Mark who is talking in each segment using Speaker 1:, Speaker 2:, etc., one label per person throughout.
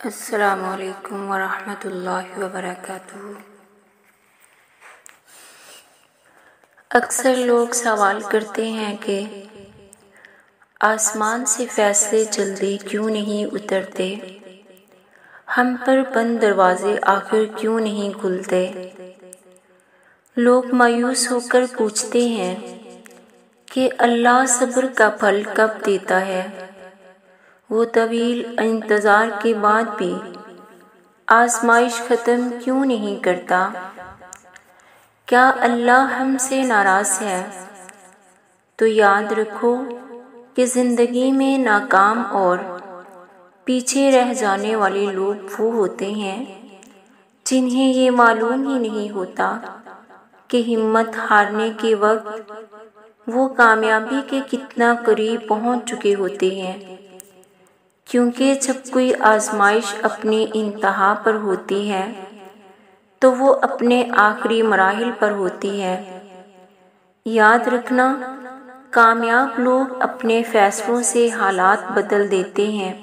Speaker 1: السلام علیکم ورحمۃ اللہ وبرکاتہ۔ اکثر لوگ سوال کرتے ہیں کہ آسمان سے فیصلے جلدی کیوں نہیں اترتے، ہم پر بند دروازے آخر کیوں نہیں کھلتے۔ لوگ مایوس ہو کر پوچھتے ہیں کہ اللہ صبر کا پھل کب دیتا ہے، وہ طویل انتظار کے بعد بھی آزمائش ختم کیوں نہیں کرتا۔ کیا اللہ ہم سے ناراض ہے؟ تو یاد رکھو کہ زندگی میں ناکام اور پیچھے رہ جانے والے لوگ وہ ہوتے ہیں جنہیں یہ معلوم ہی نہیں ہوتا کہ ہمت ہارنے کے وقت وہ کامیابی کے کتنا قریب پہنچ چکے ہوتے ہیں، کیونکہ جب کوئی آزمائش اپنی انتہا پر ہوتی ہے تو وہ اپنے آخری مراحل پر ہوتی ہے۔ یاد رکھنا، کامیاب لوگ اپنے فیصلوں سے حالات بدل دیتے ہیں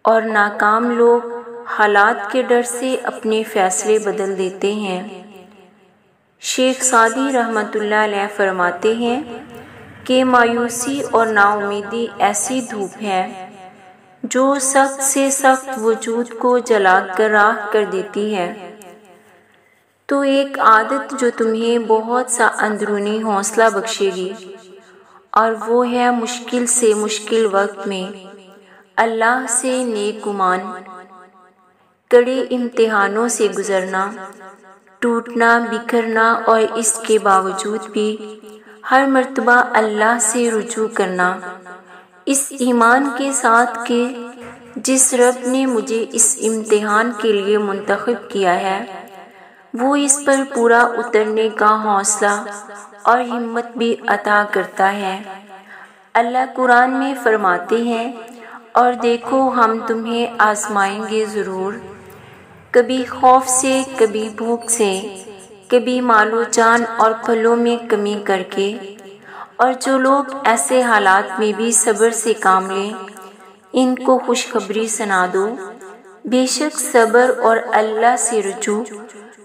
Speaker 1: اور ناکام لوگ حالات کے ڈر سے اپنے فیصلے بدل دیتے ہیں۔ شیخ سعدی رحمۃ اللہ علیہ فرماتے ہیں کہ مایوسی اور نا امیدی ایسی دھوپ ہے جو سخت سے سخت وجود کو جلا کر راکھ کر دیتی ہے۔ تو ایک عادت جو تمہیں بہت سا اندرونی حوصلہ بخشے گی، اور وہ ہے مشکل سے مشکل وقت میں اللہ سے نیک گمان، کڑے امتحانوں سے گزرنا، ٹوٹنا بکھرنا اور اس کے باوجود بھی ہر مرتبہ اللہ سے رجوع کرنا، اس ایمان کے ساتھ کہ جس رب نے مجھے اس امتحان کے لیے منتخب کیا ہے وہ اس پر پورا اترنے کا حوصلہ اور ہمت بھی عطا کرتا ہے۔ اللہ قرآن میں فرماتے ہیں، اور دیکھو ہم تمہیں آزمائیں گے ضرور، کبھی خوف سے، کبھی بھوک سے، کبھی مال و جان اور پھلوں میں کمی کر کے، اور جو لوگ ایسے حالات میں بھی صبر سے کام لیں ان کو خوشخبری سنا دو، بے شک صبر اور اللہ سے رجوع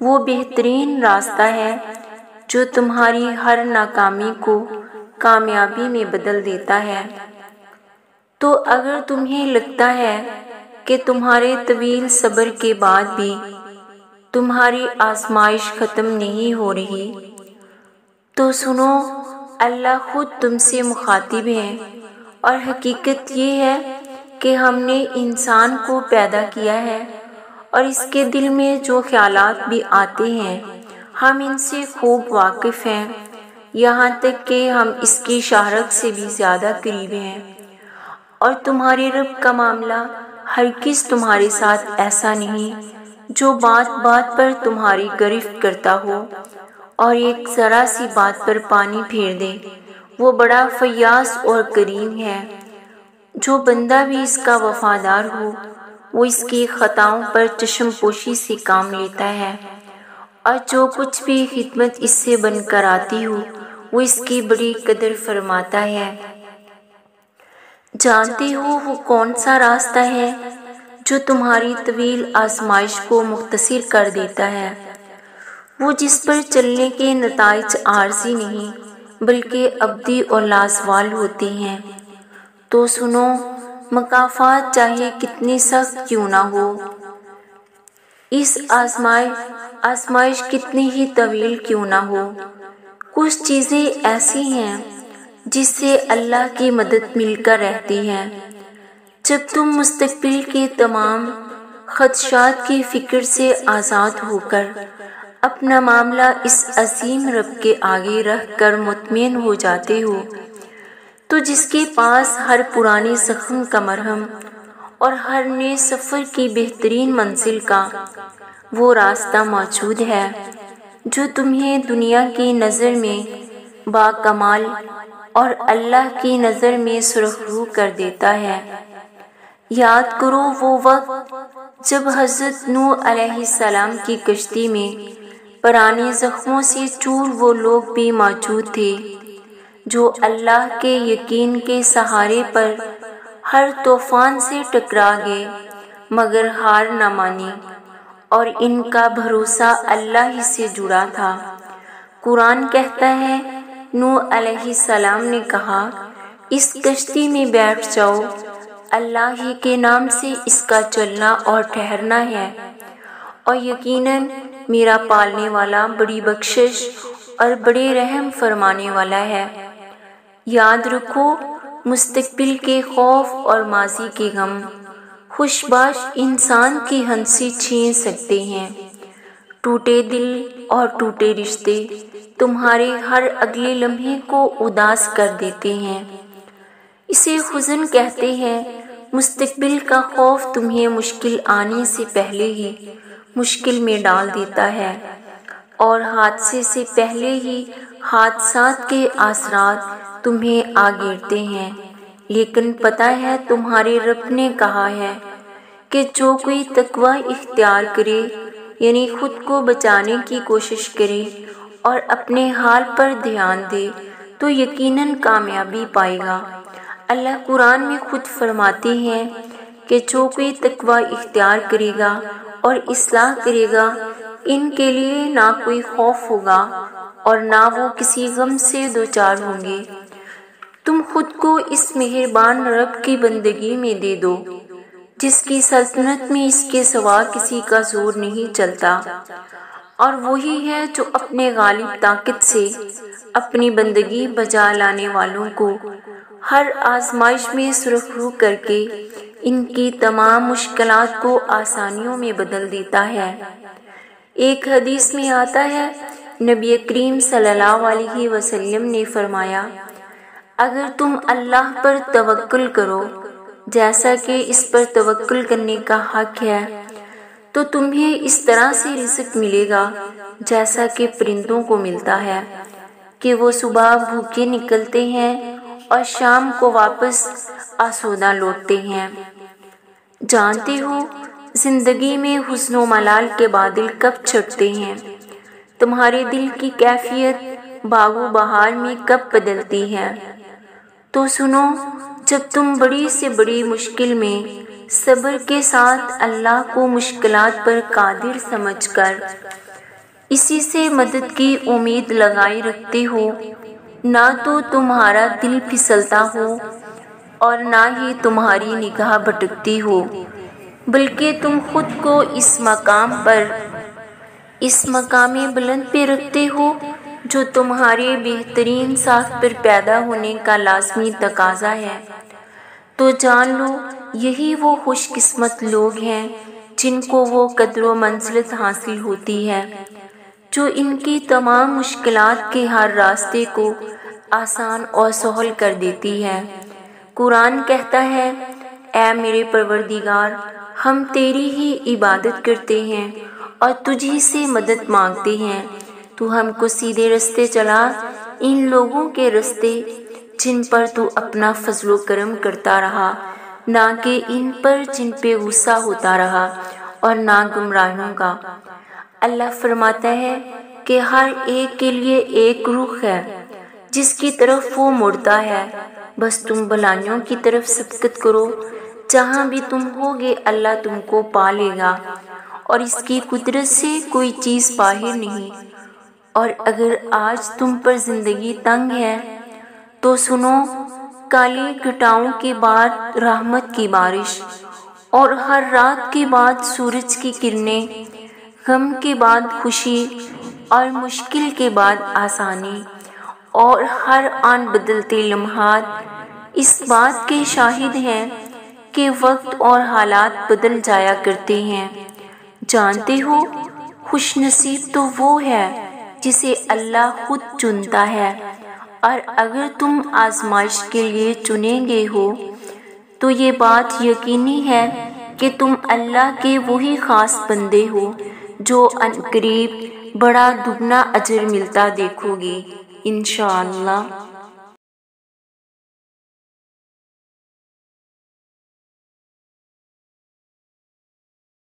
Speaker 1: وہ بہترین راستہ ہے جو تمہاری ہر ناکامی کو کامیابی میں بدل دیتا ہے۔ تو اگر تمہیں لگتا ہے کہ تمہارے طویل صبر کے بعد بھی تمہاری آزمائش ختم نہیں ہو رہی، تو سنو، اللہ خود تم سے مخاطب ہے، اور حقیقت یہ ہے کہ ہم نے انسان کو پیدا کیا ہے اور اس کے دل میں جو خیالات بھی آتے ہیں ہم ان سے خوب واقف ہیں، یہاں تک کہ ہم اس کی شہرت سے بھی زیادہ قریب ہیں۔ اور تمہارے رب کا معاملہ ہرگز تمہارے ساتھ ایسا نہیں جو بات بات پر تمہاری گرفت کرتا ہو اور ایک ذرا سی بات پر پانی پھیر دے۔ وہ بڑا فیاض اور کریم ہے، جو بندہ بھی اس کا وفادار ہو وہ اس کی خطاؤں پر چشم پوشی سے کام لیتا ہے، اور جو کچھ بھی خدمت اس سے بن کر آتی ہو وہ اس کی بڑی قدر فرماتا ہے۔ جانتے ہو وہ کون سا راستہ ہے جو تمہاری طویل آزمائش کو مختصر کر دیتا ہے، وہ جس پر چلنے کے نتائج عارضی نہیں بلکہ ابدی اور لازوال ہوتے ہیں۔ تو سنو، مکافات چاہے کتنی سخت کیوں نہ ہو، اس آزمائش کتنی ہی طویل کیوں نہ ہو، کچھ چیزیں ایسی ہیں جس سے اللہ کی مدد مل کر رہتی ہے۔ جب تم مستقبل کے تمام خدشات کی فکر سے آزاد ہو کر اپنا معاملہ اس عظیم رب کے آگے رکھ کر مطمئن ہو جاتے ہو، تو جس کے پاس ہر پرانے زخم کا مرہم اور ہر نئے سفر کی بہترین منزل کا وہ راستہ موجود ہے جو تمہیں دنیا کی نظر میں باکمال اور اللہ کی نظر میں سرخرو کر دیتا ہے۔ یاد کرو وہ وقت جب حضرت نوح علیہ السلام کی کشتی میں پرانے زخموں سے چور وہ لوگ بھی موجود تھے جو اللہ کے یقین کے سہارے پر ہر طوفان سے ٹکرا گئے، مگر ہار نہ مانی، اور ان کا بھروسہ اللہ ہی سے جڑا تھا۔ قرآن کہتا ہے نوح علیہ السلام نے کہا اس کشتی میں بیٹھ جاؤ، اللہ ہی کے نام سے اس کا چلنا اور ٹھہرنا ہے، اور یقیناً میرا پالنے والا بڑی بخشش اور بڑے رحم فرمانے والا ہے۔ یاد رکھو مستقبل کے خوف اور ماضی کے غم خوش باش انسان کی ہنسی چھین سکتے ہیں۔ ٹوٹے دل اور ٹوٹے رشتے تمہارے ہر اگلے لمحے کو اداس کر دیتے ہیں۔ اسے حزن کہتے ہیں۔ مستقبل کا خوف تمہیں مشکل آنے سے پہلے ہی مشکل میں ڈال دیتا ہے، اور حادثے سے پہلے ہی حادثات کے اثرات تمہیں آ گھیرتے ہیں۔ لیکن پتہ ہے تمہارے رب نے کہا ہے کہ جو کوئی تقوی اختیار کرے، یعنی خود کو بچانے کی کوشش کرے اور اپنے حال پر دھیان دے، تو یقیناً کامیابی پائے گا۔ اللہ قرآن میں خود فرماتے ہیں کہ جو کوئی تقوی اختیار کرے گا اور اصلاح کرے گا، ان کے لیے نہ کوئی خوف ہوگا اور نہ وہ کسی غم سے دوچار ہوں گے۔ تم خود کو اس مہربان رب کی بندگی میں دے دو جس کی سلطنت میں اس کے سوا کسی کا زور نہیں چلتا، اور وہی ہے جو اپنے غالب طاقت سے اپنی بندگی بجا لانے والوں کو ہر آزمائش میں سرخرو کر کے ان کی تمام مشکلات کو آسانیوں میں بدل دیتا ہے۔ ایک حدیث میں آتا ہے نبی کریم صلی اللہ علیہ وسلم نے فرمایا اگر تم اللہ پر توکل کرو جیسا کہ اس پر توکل کرنے کا حق ہے، تو تمہیں اس طرح سے رزق ملے گا جیسا کہ پرندوں کو ملتا ہے کہ وہ صبح بھوکے نکلتے ہیں اور شام کو واپس آسودہ لوٹتے ہیں۔ جانتے ہو زندگی میں حزن و ملال کے بادل کب چھٹتے ہیں؟ تمہارے دل کی کیفیت باغ و بہار میں کب بدلتی ہے؟ تو سنو، جب تم بڑی سے بڑی مشکل میں صبر کے ساتھ اللہ کو مشکلات پر قادر سمجھ کر اسی سے مدد کی امید لگائے رکھتے ہو، نہ تو تمہارا دل پھسلتا ہو اور نہ ہی تمہاری نگاہ بھٹکتی ہو، بلکہ تم خود کو اس مقام بلند پہ رکھتے ہو جو تمہارے بہترین ساکھ پر پیدا ہونے کا لازمی تقاضا ہے، تو جان لو یہی وہ خوش قسمت لوگ ہیں جن کو وہ قدر و منزلت حاصل ہوتی ہے جو ان کی تمام مشکلات کے ہر راستے کو آسان اور سہل کر دیتی ہے۔ قرآن کہتا ہے اے میرے پروردگار، ہم تیری ہی عبادت کرتے ہیں اور تجھی سے مدد مانگتے ہیں، تو ہم کو سیدھے رستے چلا، ان لوگوں کے رستے جن پر تو اپنا فضل و کرم کرتا رہا، نہ کہ ان پر جن پہ غصہ ہوتا رہا، اور نہ گمراہوں کا۔ اللہ فرماتا ہے کہ ہر ایک کے لیے ایک رخ ہے جس کی طرف وہ مڑتا ہے، بس تم بھلائیوں کی طرف سبقت کرو، جہاں بھی تم ہوگے اللہ تم کو پا لے گا، اور اس کی قدرت سے کوئی چیز باہر نہیں۔ اور اگر آج تم پر زندگی تنگ ہے تو سنو، کالی گھٹاؤں کے بعد رحمت کی بارش، اور ہر رات کے بعد سورج کی کرنیں، غم کے بعد خوشی اور مشکل کے بعد آسانی، اور ہر آن بدلتے لمحات اس بات کے شاہد ہیں کہ وقت اور حالات بدل جایا کرتے ہیں۔ جانتے ہو خوش نصیب تو وہ ہے جسے اللہ خود چنتا ہے، اور اگر تم آزمائش کے لیے چنے گئے ہو تو یہ بات یقینی ہے کہ تم اللہ کے وہی خاص بندے ہو جو عنقریب بڑا دگنا اجر ملتا دیکھو گے انشاءاللہ۔